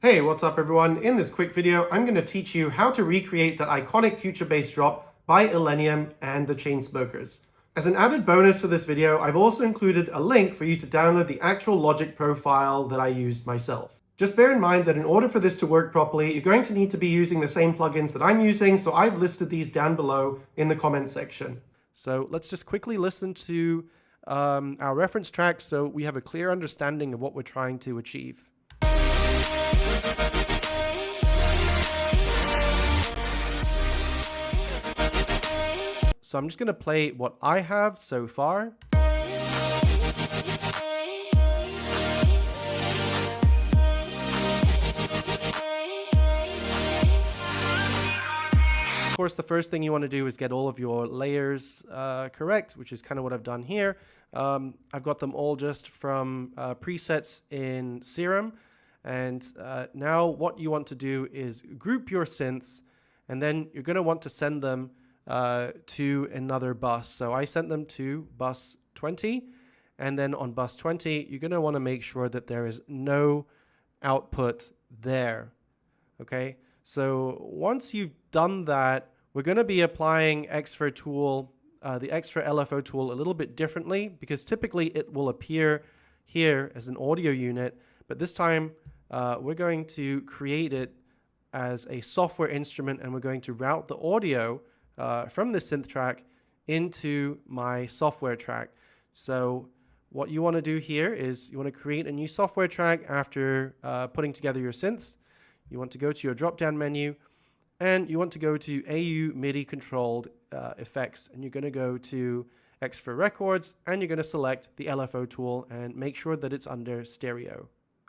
Hey, what's up everyone? In this quick video, I'm going to teach you how to recreate that iconic future bass drop by Illenium and the Chainsmokers. As an added bonus to this video, I've also included a link for you to download the actual Logic profile that I used myself. Just bear in mind that in order for this to work properly, you're going to need to be using the same plugins that I'm using, so I've listed these down below in the comments section. So let's just quickly listen to our reference track so we have a clear understanding of what we're trying to achieve. So I'm just going to play what I have so far. Of course, the first thing you want to do is get all of your layers correct, which is kind of what I've done here. I've got them all just from presets in Serum. And now what you want to do is group your synths, and then you're going to want to send them to another bus. So I sent them to bus 20, and then on bus 20, you're going to want to make sure that there is no output there. Okay, so once you've done that, we're going to be applying Xfer tool, the Xfer LFO tool a little bit differently, because typically it will appear here as an audio unit, but this time we're going to create it as a software instrument, and we're going to route the audio from the synth track into my software track. So what you want to do here is you want to create a new software track after putting together your synths. You want to go to your drop-down menu, and you want to go to AU MIDI controlled effects, and you're going to go to Xfer Records, and you're going to select the LFO tool and make sure that it's under stereo.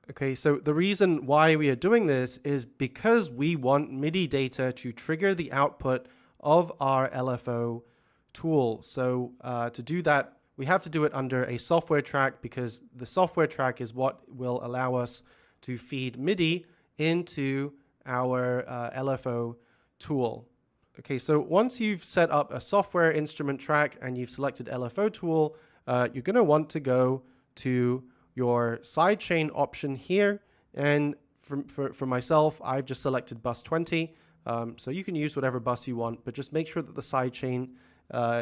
Okay, so the reason why we are doing this is because we want MIDI data to trigger the output of our LFO tool. So to do that, we have to do it under a software track, because the software track is what will allow us to feed MIDI into our LFO tool. Okay, so once you've set up a software instrument track and you've selected LFO tool, you're going to want to go to your sidechain option here, and for myself, I've just selected bus 20. So you can use whatever bus you want, but just make sure that the sidechain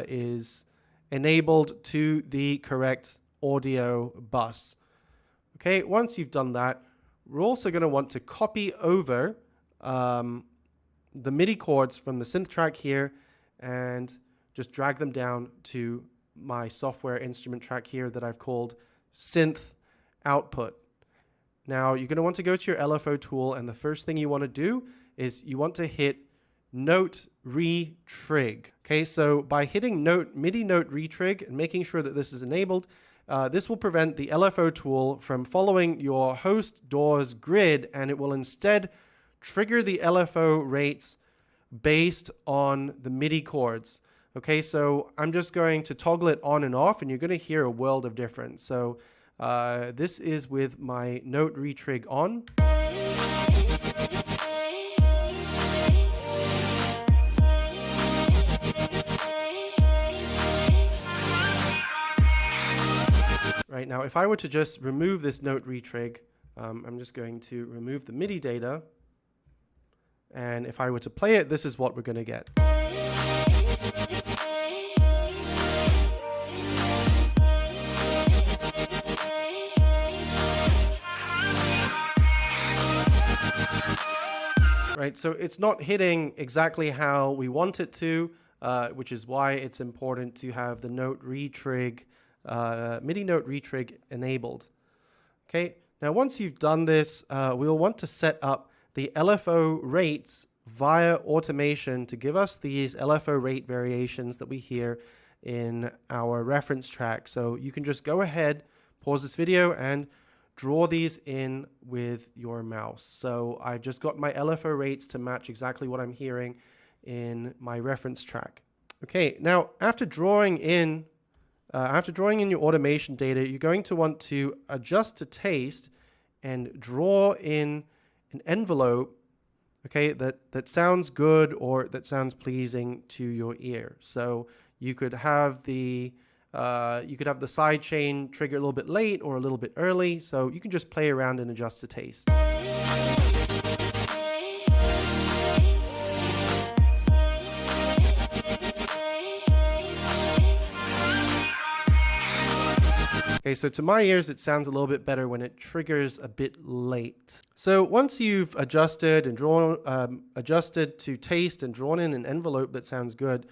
is enabled to the correct audio bus. Okay, once you've done that, we're also going to want to copy over the MIDI chords from the synth track here and just drag them down to my software instrument track here that I've called synth output. Now you're going to want to go to your LFO tool, and the first thing you want to do is you want to hit note retrig. Okay, so by hitting MIDI note retrig and making sure that this is enabled, this will prevent the LFO tool from following your host DAW's grid, and it will instead trigger the LFO rates based on the MIDI chords. Okay, so I'm just going to toggle it on and off, and you're going to hear a world of difference. So this is with my note retrig on. Right now, if I were to just remove this note retrig, I'm just going to remove the MIDI data. And if I were to play it, this is what we're going to get. Right, so it's not hitting exactly how we want it to, which is why it's important to have the note retrig, MIDI note retrig enabled. Okay, now once you've done this, we'll want to set up the LFO rates via automation to give us these LFO rate variations that we hear in our reference track. So you can just go ahead, pause this video, and draw these in with your mouse. So I've just got my LFO rates to match exactly what I'm hearing in my reference track. Okay, now after drawing in your automation data, you're going to want to adjust to taste and draw in an envelope, okay, that sounds good or that sounds pleasing to your ear. So you could have the side chain trigger a little bit late or a little bit early, so you can just play around and adjust the taste. Okay, so to my ears, it sounds a little bit better when it triggers a bit late. So once you've adjusted and adjusted to taste and drawn in an envelope that sounds good,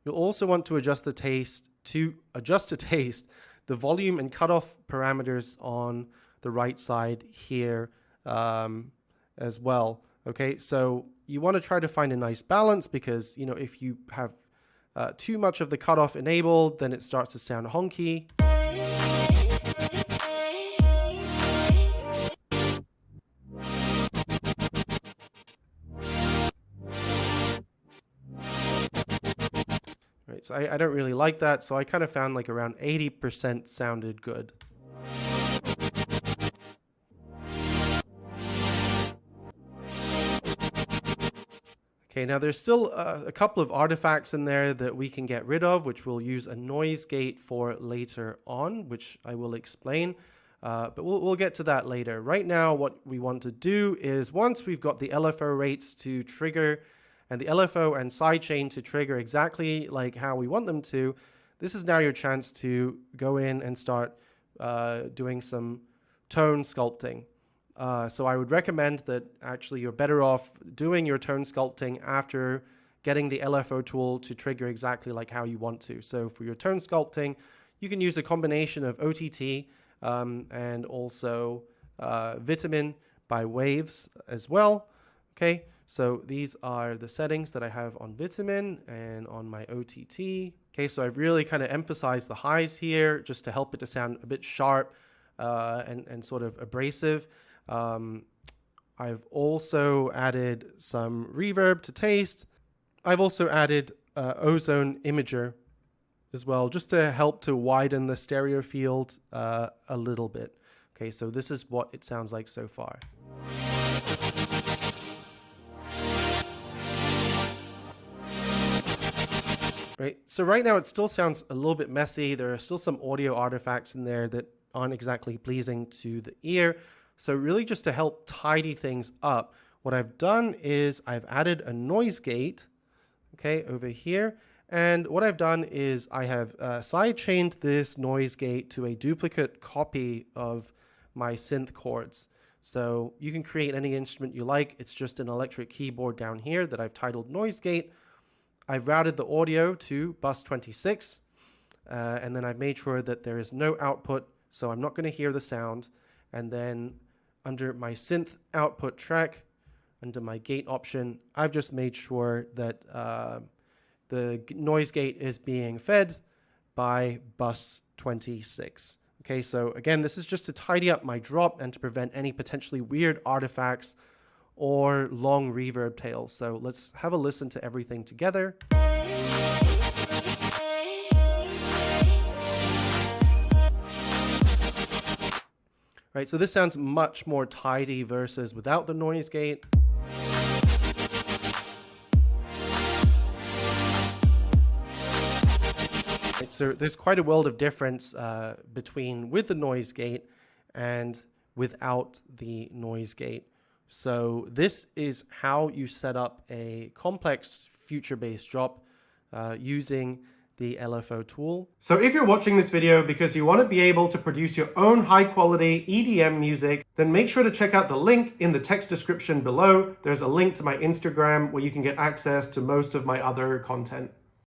you'll also want to adjust to taste the volume and cutoff parameters on the right side here as well. Okay, so you want to try to find a nice balance, because if you have too much of the cutoff enabled, then it starts to sound honky. Right, so I don't really like that, so I kind of found like around 80% sounded good. Okay, now there's still a couple of artifacts in there that we can get rid of, which we'll use a noise gate for later on, which I will explain. But we'll get to that later. Right now, what we want to do is, once we've got the LFO rates to trigger and the LFO and sidechain to trigger exactly like how we want them to, this is now your chance to go in and start doing some tone sculpting. So I would recommend that actually you're better off doing your tone sculpting after getting the LFO tool to trigger exactly like how you want to. So for your tone sculpting, you can use a combination of OTT and also Vitamin by Waves as well. Okay, so these are the settings that I have on Vitamin and on my OTT. Okay, so I've really kind of emphasized the highs here just to help it to sound a bit sharp and sort of abrasive. I've also added some reverb to taste. I've also added ozone imager as well, just to help to widen the stereo field a little bit. Okay, so this is what it sounds like so far. Right, so right now it still sounds a little bit messy. There are still some audio artifacts in there that aren't exactly pleasing to the ear. So really, just to help tidy things up, what I've done is I've added a noise gate, okay, over here. And what I've done is I have sidechained this noise gate to a duplicate copy of my synth chords. So you can create any instrument you like. It's just an electric keyboard down here that I've titled noise gate. I've routed the audio to bus 26, and then I've made sure that there is no output, so I'm not going to hear the sound. And then under my synth output track, under my gate option, I've just made sure that the noise gate is being fed by bus 26. Okay, so again, this is just to tidy up my drop and to prevent any potentially weird artifacts or long reverb tails. So let's have a listen to everything together. Right, so this sounds much more tidy versus without the noise gate. Right, so there's quite a world of difference between with the noise gate and without the noise gate. So this is how you set up a complex future-based drop using the LFO tool. So if you're watching this video because you want to be able to produce your own high-quality EDM music, then make sure to check out the link in the text description below. There's a link to my Instagram where you can get access to most of my other content.